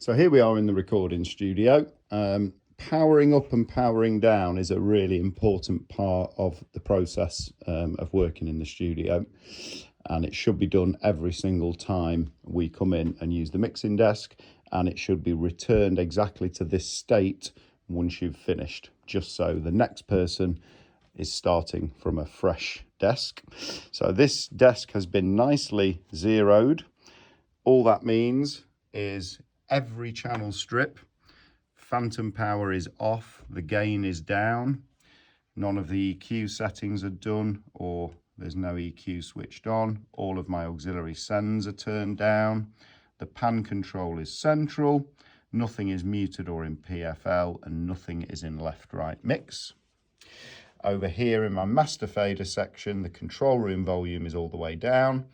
So here we are in the recording studio. Powering up and powering down is a really important part of the process of working in the studio, and it should be done every single time we come in and use the mixing desk, and it should be returned exactly to this state once you've finished, just so the next person is starting from a fresh desk. So this desk has been nicely zeroed. All that means is every channel strip, phantom power is off, the gain is down, none of the EQ settings are done, or there's no EQ switched on, all of my auxiliary sends are turned down, the pan control is central, nothing is muted or in PFL, and nothing is in left-right mix. Over here in my master fader section, the control room volume is all the way down,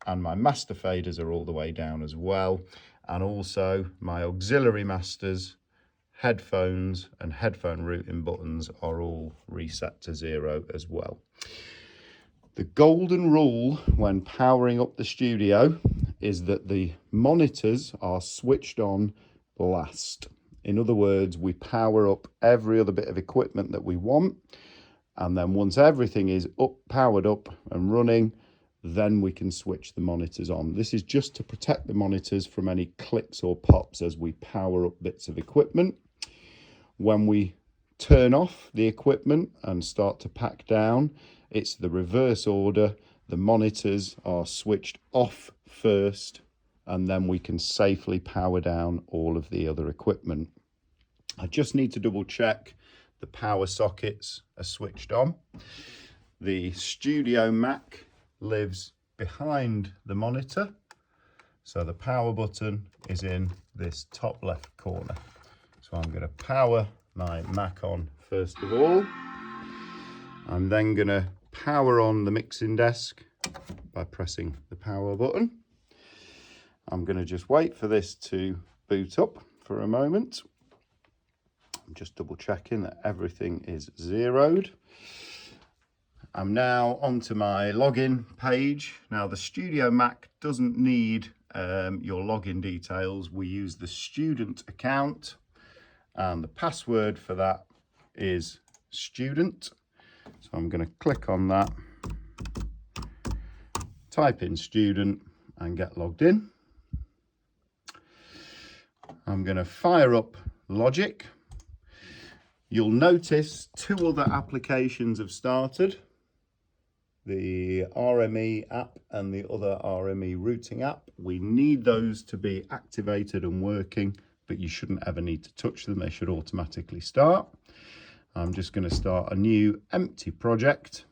and my master faders are all the way down as well. And also my auxiliary masters, headphones and headphone routing buttons are all reset to 0 as well. The golden rule when powering up the studio is that the monitors are switched on last. In other words, we power up every other bit of equipment that we want, and then once everything is powered up and running, then we can switch the monitors on. This is just to protect the monitors from any clicks or pops as we power up bits of equipment. When we turn off the equipment and start to pack down, it's the reverse order. The monitors are switched off first, and then we can safely power down all of the other equipment. I just need to double check the power sockets are switched on. The Studio Mac lives behind the monitor, so the power button is in this top left corner. So I'm going to power my Mac on first of all. I'm then going to power on the mixing desk by pressing the power button. I'm going to just wait for this to boot up for a moment. I'm just double checking that everything is zeroed. I'm now onto my login page. Now the Studio Mac doesn't need your login details. We use the student account, and the password for that is student. So I'm going to click on that, type in student and get logged in. I'm going to fire up Logic. You'll notice 2 other applications have started. The RME app and the other RME routing app. We need those to be activated and working, but you shouldn't ever need to touch them. They should automatically start. I'm just going to start a new empty project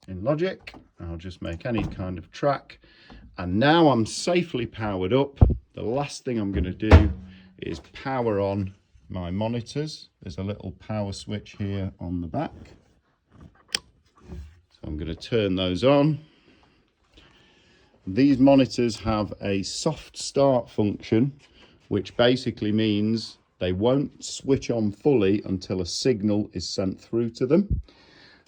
in Logic. I'll just make any kind of track. And now I'm safely powered up. The last thing I'm going to do is power on my monitors. There's a little power switch here on the back. So I'm going to turn those on. These monitors have a soft start function, which basically means they won't switch on fully until a signal is sent through to them.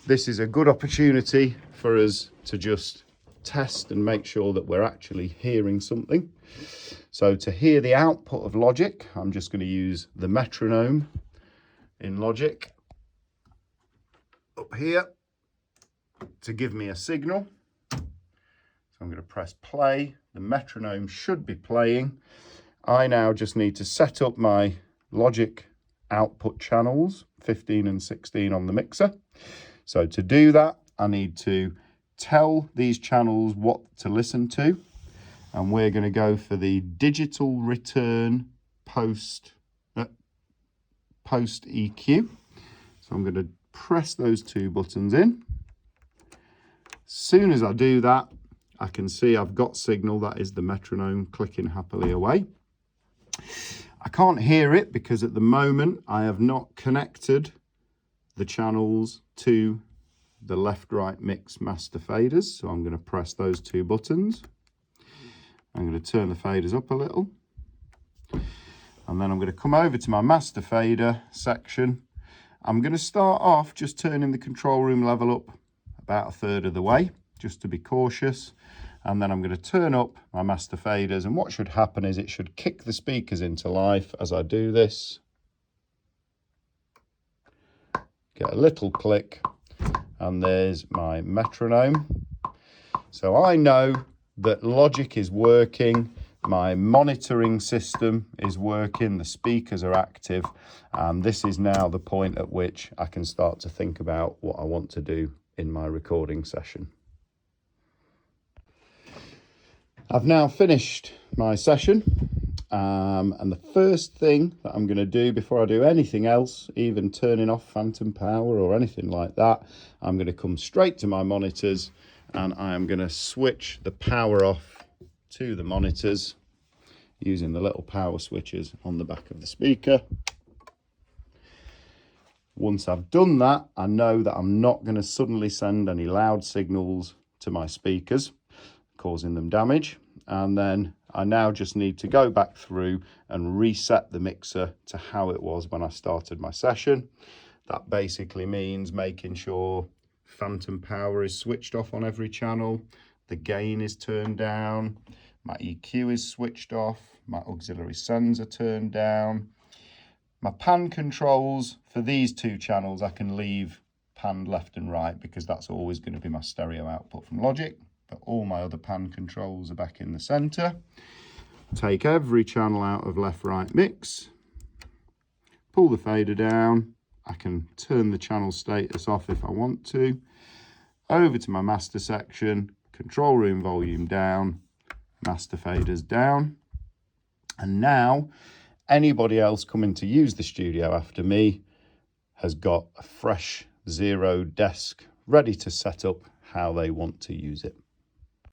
This is a good opportunity for us to just test and make sure that we're actually hearing something. So to hear the output of Logic, I'm just going to use the metronome in Logic up here to give me a signal. So I'm going to press play. The metronome should be playing. I now just need to set up my Logic output channels, 15 and 16 on the mixer. So to do that, I need to tell these channels what to listen to. And we're going to go for the digital return post EQ. So I'm going to press those 2 buttons in. As soon as I do that, I can see I've got signal. That is the metronome clicking happily away. I can't hear it because at the moment I have not connected the channels to the left-right mix master faders. So I'm going to press those 2 buttons. I'm going to turn the faders up a little. And then I'm going to come over to my master fader section. I'm going to start off just turning the control room level up about 1/3 of the way, just to be cautious. And then I'm going to turn up my master faders, and what should happen is it should kick the speakers into life as I do this. Get a little click, and there's my metronome. So I know that Logic is working, my monitoring system is working, the speakers are active, and this is now the point at which I can start to think about what I want to do in my recording session. I've now finished my session, and the first thing that I'm going to do before I do anything else, even turning off phantom power or anything like that, I'm going to come straight to my monitors and I am going to switch the power off to the monitors using the little power switches on the back of the speaker. Once I've done that, I know that I'm not going to suddenly send any loud signals to my speakers, causing them damage. And then I now just need to go back through and reset the mixer to how it was when I started my session. That basically means making sure phantom power is switched off on every channel, the gain is turned down, my EQ is switched off, my auxiliary sends are turned down. My pan controls for these two channels I can leave panned left and right because that's always going to be my stereo output from Logic. But all my other pan controls are back in the center. Take every channel out of left-right mix, pull the fader down. I can turn the channel status off if I want to. Over to my master section, control room volume down, master faders down. And now anybody else coming to use the studio after me has got a fresh Zero desk ready to set up how they want to use it.